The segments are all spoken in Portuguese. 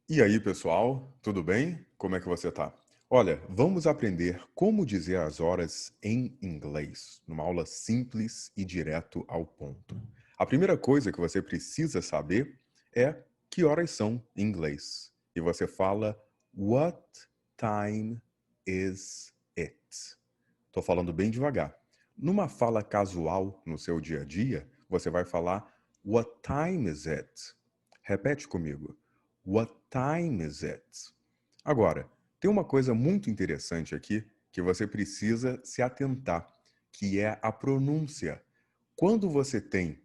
E aí, pessoal, tudo bem? Como é que você tá? Olha, vamos aprender como dizer as horas em inglês, numa aula simples e direto ao ponto. A primeira coisa que você precisa saber é que horas são em inglês. E você fala What time is it? Estou falando bem devagar. Numa fala casual no seu dia a dia, você vai falar What time is it? Repete comigo. What time is it? Agora, tem uma coisa muito interessante aqui que você precisa se atentar, que é a pronúncia. Quando você tem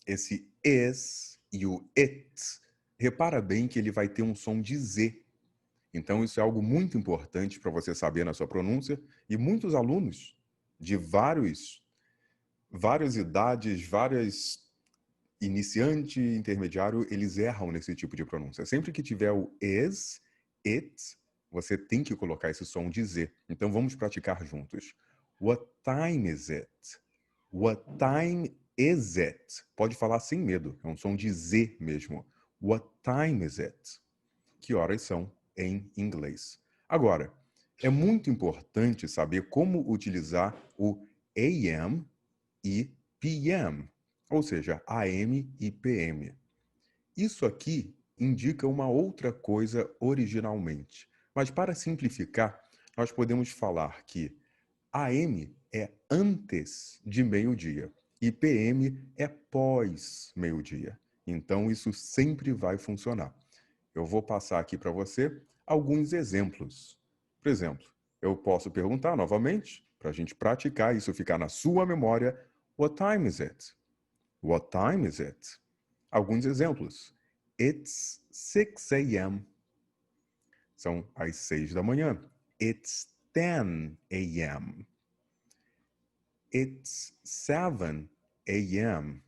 esse is e o it, repara bem que ele vai ter um som de Z. Então, isso é algo muito importante para você saber na sua pronúncia. E muitos alunos de várias idades, várias iniciante, intermediário, eles erram nesse tipo de pronúncia. Sempre que tiver o is, it, você tem que colocar esse som de Z. Então, vamos praticar juntos. What time is it? What time is it? Pode falar sem medo, é um som de Z mesmo. What time is it? Que horas são em inglês. Agora, é muito importante saber como utilizar o AM e PM, ou seja, AM e PM. Isso aqui indica uma outra coisa originalmente, mas para simplificar, nós podemos falar que AM é antes de meio-dia e PM é pós meio-dia. Então, isso sempre vai funcionar. Eu vou passar aqui para você alguns exemplos. Por exemplo, eu posso perguntar novamente, para a gente praticar isso ficar na sua memória, What time is it? What time is it? Alguns exemplos. It's 6 a.m. São às 6 da manhã. It's 10 a.m. It's 7 a.m.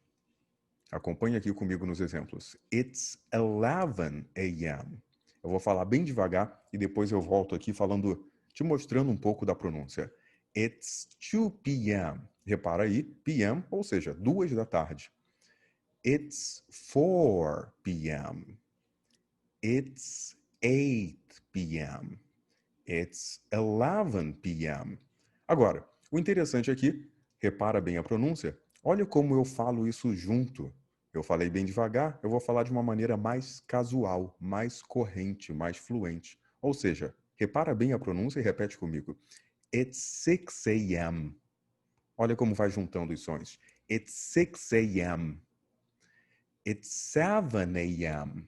Acompanhe aqui comigo nos exemplos. It's 11 a.m. Eu vou falar bem devagar e depois eu volto aqui falando, te mostrando um pouco da pronúncia. It's 2 p.m. Repara aí, p.m., ou seja, 2 da tarde. It's 4 p.m. It's 8 p.m. It's 11 p.m. Agora, o interessante aqui, repara bem a pronúncia, olha como eu falo isso junto. Eu falei bem devagar, eu vou falar de uma maneira mais casual, mais corrente, mais fluente. Ou seja, repara bem a pronúncia e repete comigo. It's 6 a.m. Olha como vai juntando os sons. It's 6 a.m. It's 7 a.m.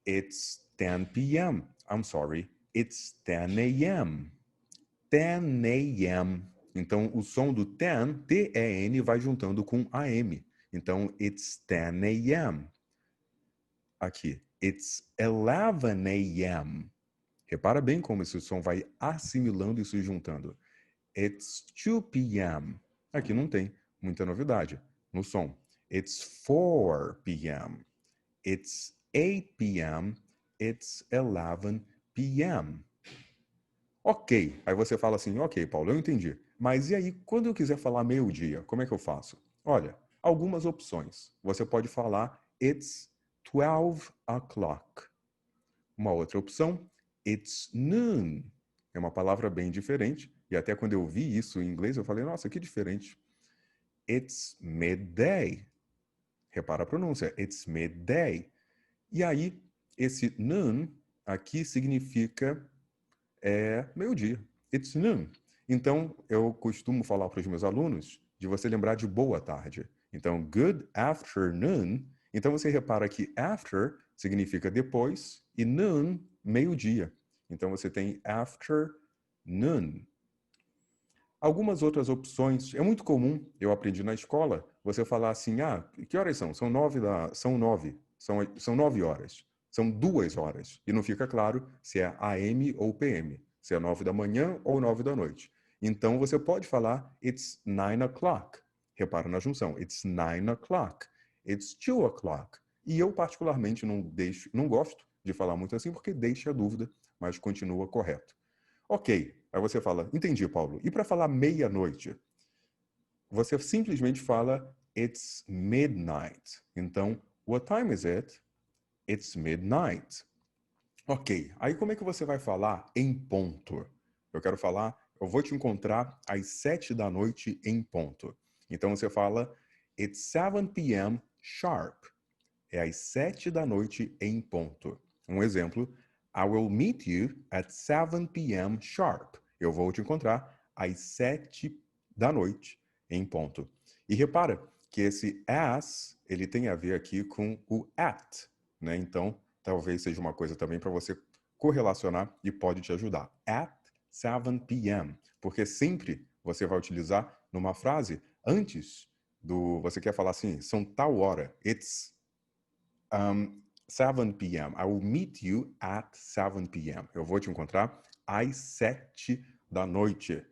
It's 10 p.m. I'm sorry. It's 10 a.m. 10 a.m. Então, o som do 10, T-E-N, vai juntando com A-M. Então, it's 10 a.m. Aqui, it's 11 a.m. Repara bem como esse som vai assimilando e se juntando. It's 2 p.m. Aqui não tem muita novidade no som. It's 4 p.m. It's 8 p.m. It's 11 p.m. Ok. Aí você fala assim, ok, Paulo, eu entendi. Mas e aí, quando eu quiser falar meio-dia, como é que eu faço? Olha, algumas opções. Você pode falar it's 12 o'clock. Uma outra opção, it's noon. É uma palavra bem diferente. E até quando eu vi isso em inglês, eu falei, nossa, que diferente. It's midday. Repara a pronúncia, it's midday. E aí, esse noon aqui significa meio-dia. It's noon. Então, eu costumo falar para os meus alunos de você lembrar de boa tarde. Então, good afternoon. Então, você repara que after significa depois e noon, meio-dia. Então, você tem afternoon. Algumas outras opções. É muito comum, eu aprendi na escola, você falar assim, que horas são? São 9 horas. São 2 horas. E não fica claro se é AM ou PM. Se é 9 da manhã ou 9 da noite. Então, você pode falar, it's 9 o'clock. Repara na junção. It's 9 o'clock. It's 2 o'clock. E eu, particularmente, não gosto de falar muito assim, porque deixa a dúvida, mas continua correto. Ok, aí você fala, entendi, Paulo. E para falar meia-noite? Você simplesmente fala, it's midnight. Então, what time is it? It's midnight. Ok, aí como é que você vai falar em ponto? Eu vou te encontrar às 7 da noite em ponto. Então você fala, it's 7 p.m. sharp. É às 7 da noite em ponto. Um exemplo, I will meet you at 7 p.m. sharp. Eu vou te encontrar às 7 da noite em ponto. E repara que esse as, ele tem a ver aqui com o at, né? Então, talvez seja uma coisa também para você correlacionar e pode te ajudar. At 7 p.m. Porque sempre você vai utilizar numa frase antes do... Você quer falar assim, são tal hora. It's 7 p.m. I will meet you at 7 p.m. Eu vou te encontrar às 7 da noite.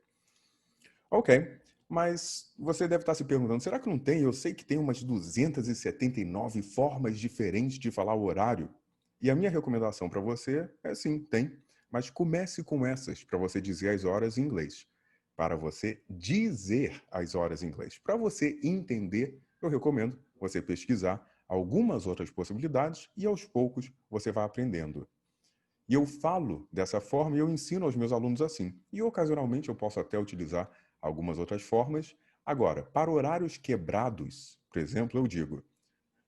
Ok, mas você deve estar se perguntando, será que não tem? Eu sei que tem umas 279 formas diferentes de falar o horário. E a minha recomendação para você é sim, tem. Mas comece com essas para você dizer as horas em inglês. Para você dizer as horas em inglês. Para você entender, eu recomendo você pesquisar algumas outras possibilidades e aos poucos você vai aprendendo. E eu falo dessa forma e eu ensino aos meus alunos assim. E ocasionalmente eu posso até utilizar algumas outras formas. Agora, para horários quebrados, por exemplo, eu digo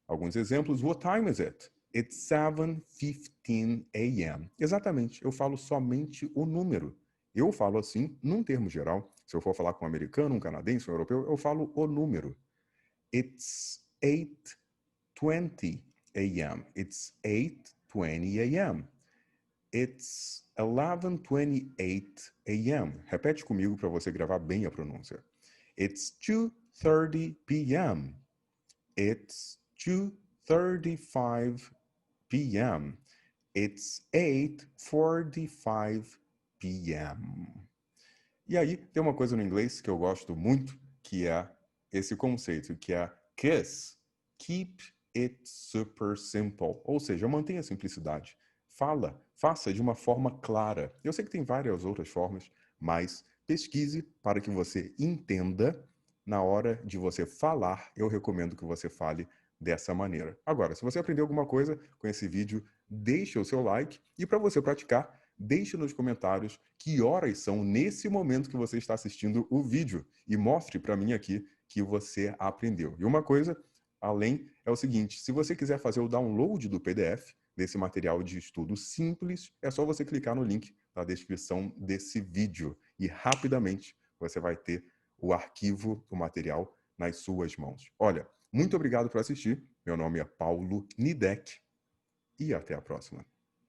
alguns exemplos. What time is it? It's 7:15 a.m. Exatamente, eu falo somente o número. Eu falo assim, num termo geral. Se eu for falar com um americano, um canadense, um europeu, eu falo o número. It's 8:20 a.m. It's 8:20 a.m. It's 11:28 a.m. Repete comigo para você gravar bem a pronúncia. It's 2:30 p.m. It's 2:35 p.m. It's 8:45 p.m. E aí, tem uma coisa no inglês que eu gosto muito, que é esse conceito, que é KISS. Keep it super simple. Ou seja, mantenha a simplicidade. Faça de uma forma clara. Eu sei que tem várias outras formas, mas pesquise para que você entenda. Na hora de você falar, eu recomendo que você fale dessa maneira. Agora, se você aprendeu alguma coisa com esse vídeo, deixe o seu like e para você praticar, deixe nos comentários que horas são nesse momento que você está assistindo o vídeo e mostre para mim aqui que você aprendeu. E uma coisa, além, é o seguinte, se você quiser fazer o download do PDF desse material de estudo simples, é só você clicar no link na descrição desse vídeo e rapidamente você vai ter o arquivo, o material nas suas mãos. Olha, muito obrigado por assistir. Meu nome é Paulo Nidek e até a próxima.